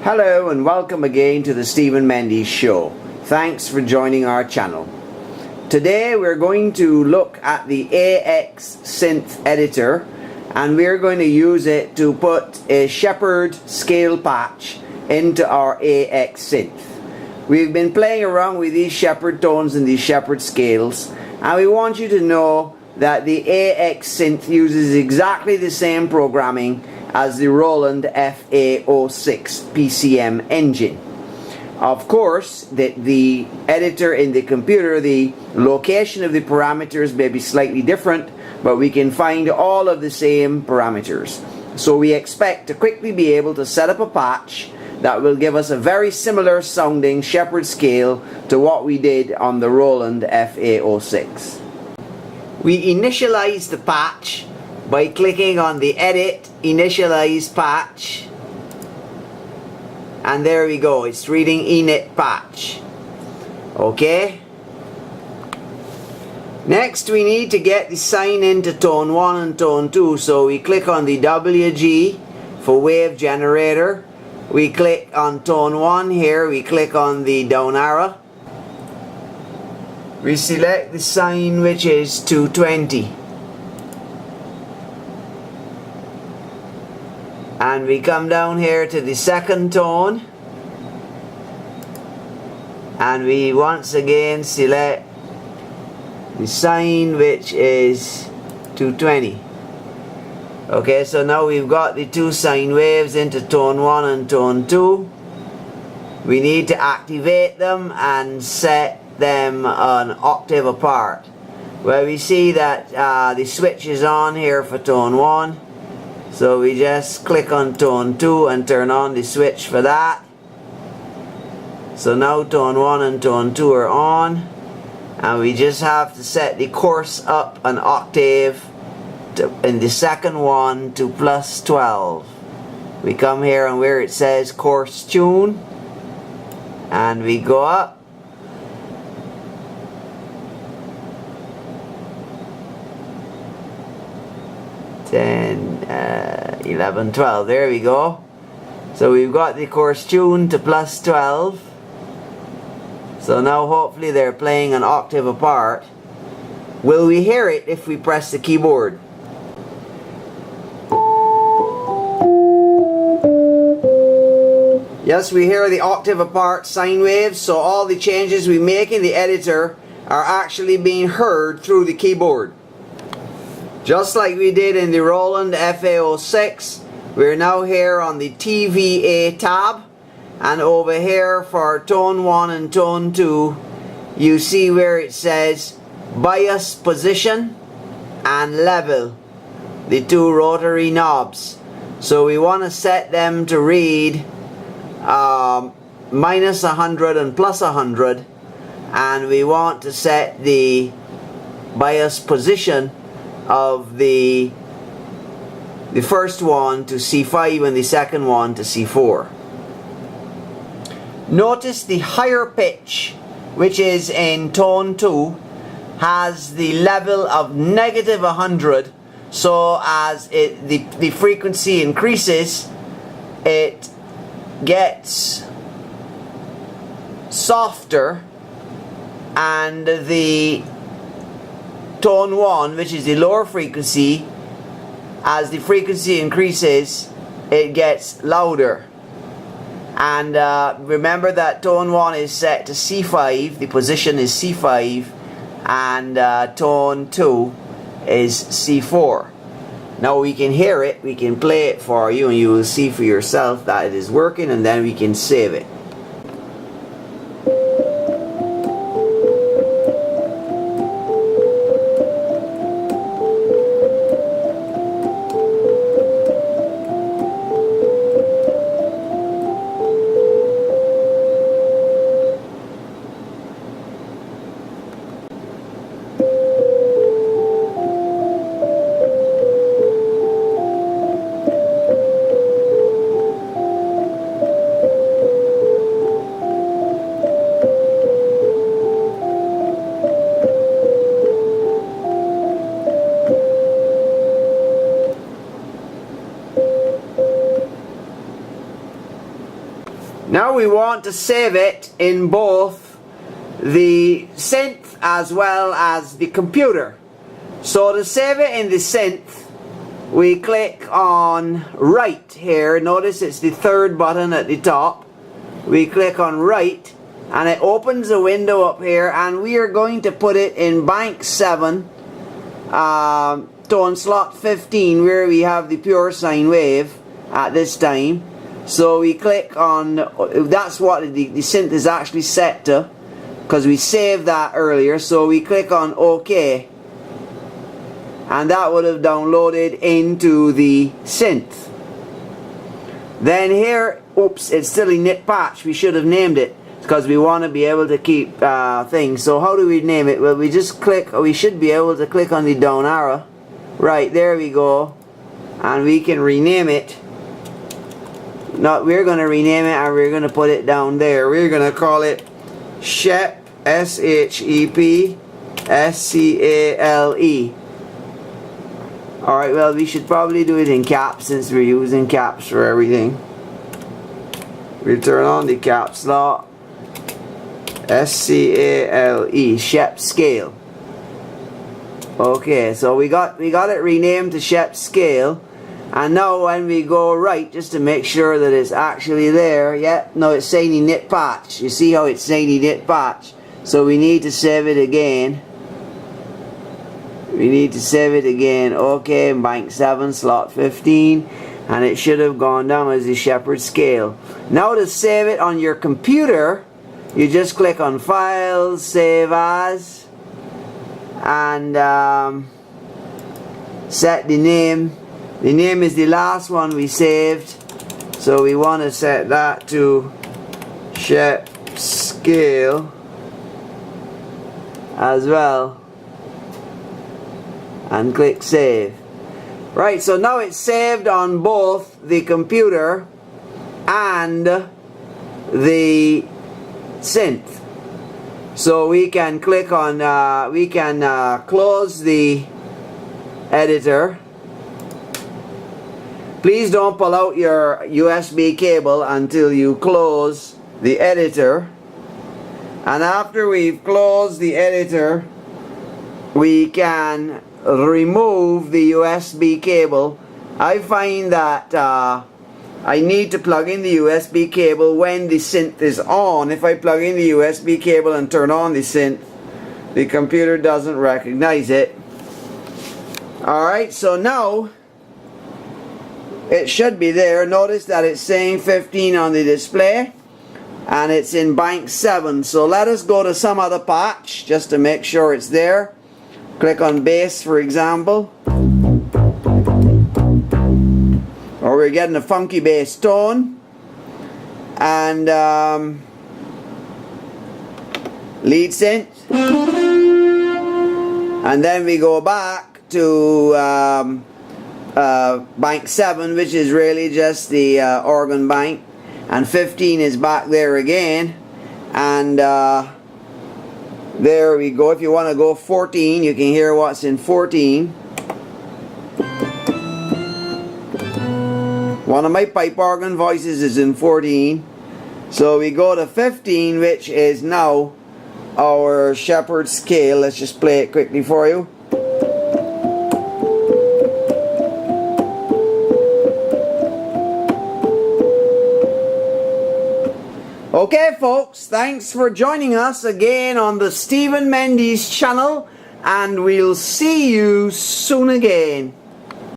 Hello and welcome again to the Stephen Mendes Show. Thanks for joining our channel. Today we're going to look at the AX Synth editor, and we're going to use it to put a Shepard scale patch into our AX Synth. We've been playing around with these Shepard tones and these Shepard scales, and we want you to know that the AX Synth uses exactly the same programming as the Roland FA06 PCM engine. Of course, the editor in the computer, the location of the parameters may be slightly different, but we can find all of the same parameters. So we expect to quickly be able to set up a patch that will give us a very similar sounding Shepard scale to what we did on the Roland FA06. We initialize the patch by clicking on the Edit Initialize Patch, and there we go, it's reading init patch. Okay, next we need to get the sign into tone 1 and tone 2, so we click on the WG for wave generator, we click on tone 1 here, we click on the down arrow, we select the sign which is 220, and we come down here to the second tone, and we once again select the sign which is 220. Okay, so now we've got the two sine waves into tone 1 and tone 2. We need to activate them and set them an octave apart. Well, we see that the switch is on here for tone 1. So we just click on tone 2 and turn on the switch for that. So now tone 1 and tone 2 are on, and we just have to set the course up an octave in the second one to plus 12. We come here and where it says course tune, and we go up. Then 11, 12, there we go. So we've got the course tune to plus 12. So now hopefully they're playing an octave apart. Will we hear it if we press the keyboard? Yes, we hear the octave apart sine waves, so all the changes we make in the editor are actually being heard through the keyboard. Just like we did in the Roland FA06, we're now here on the TVA tab, and over here for tone 1 and tone 2, you see where it says bias position and level, the two rotary knobs. So we want to set them to read minus 100 and plus 100, and we want to set the bias position of the first one to C5 and the second one to C4. Notice the higher pitch, which is in tone 2, has the level of negative 100, so as the frequency increases, it gets softer, and the tone 1, which is the lower frequency, as the frequency increases, it gets louder. And remember that tone 1 is set to C5, the position is C5, and tone 2 is C4. Now we can hear it, we can play it for you, and you will see for yourself that it is working, and then we can save it. Now we want to save it in both the synth as well as the computer. So to save it in the synth, we click on write here. Notice it's the third button at the top. We click on write and it opens a window up here, and we are going to put it in bank 7 tone slot 15, where we have the pure sine wave at this time. So we click on, that's what the synth is actually set to, because we saved that earlier. So we click on OK, and that would have downloaded into the synth. Then here, oops, it's still a knit patch. We should have named it, because we want to be able to keep things. So how do we name it? Well, we just click, or we should be able to click on the down arrow. Right, there we go. And we can rename it. We're going to rename it, and we're going to put it down there. We're going to call it Shep, S-H-E-P, S-C-A-L-E. Alright, well, we should probably do it in caps, since we're using caps for everything. We'll turn on the caps lock. S-C-A-L-E, Shep Scale. Okay, so we got it renamed to Shep Scale. And now when we go right, just to make sure that it's actually there, yeah, no, it's saying the knit patch. You see how it's saying the knit patch? So we need to save it again. We need to save it again. Okay, bank 7, slot 15. And it should have gone down as the Shepard scale. Now to save it on your computer, you just click on Files, Save As, and set the name. The name is the last one we saved, so we want to set that to Shep Scale as well, and click Save. Right, so now it's saved on both the computer and the synth. So we can click on, close the editor. Please don't pull out your USB cable until you close the editor. And after we've closed the editor, we can remove the USB cable. I find that I need to plug in the USB cable when the synth is on. If I plug in the USB cable and turn on the synth, the computer doesn't recognize it. Alright, so now it should be there. Notice that it's saying 15 on the display, and it's in bank 7. So let us go to some other patch just to make sure it's there. Click on bass, for example. Or we're getting a funky bass tone. And lead synth. And then we go back to bank 7, which is really just the organ bank. And 15 is back there again. And there we go. If you want to go 14, you can hear what's in 14. One of my pipe organ voices is in 14. So we go to 15, which is now our Shepard scale. Let's just play it quickly for you. Okay folks, thanks for joining us again on the Stephen Mendes channel, and we'll see you soon again.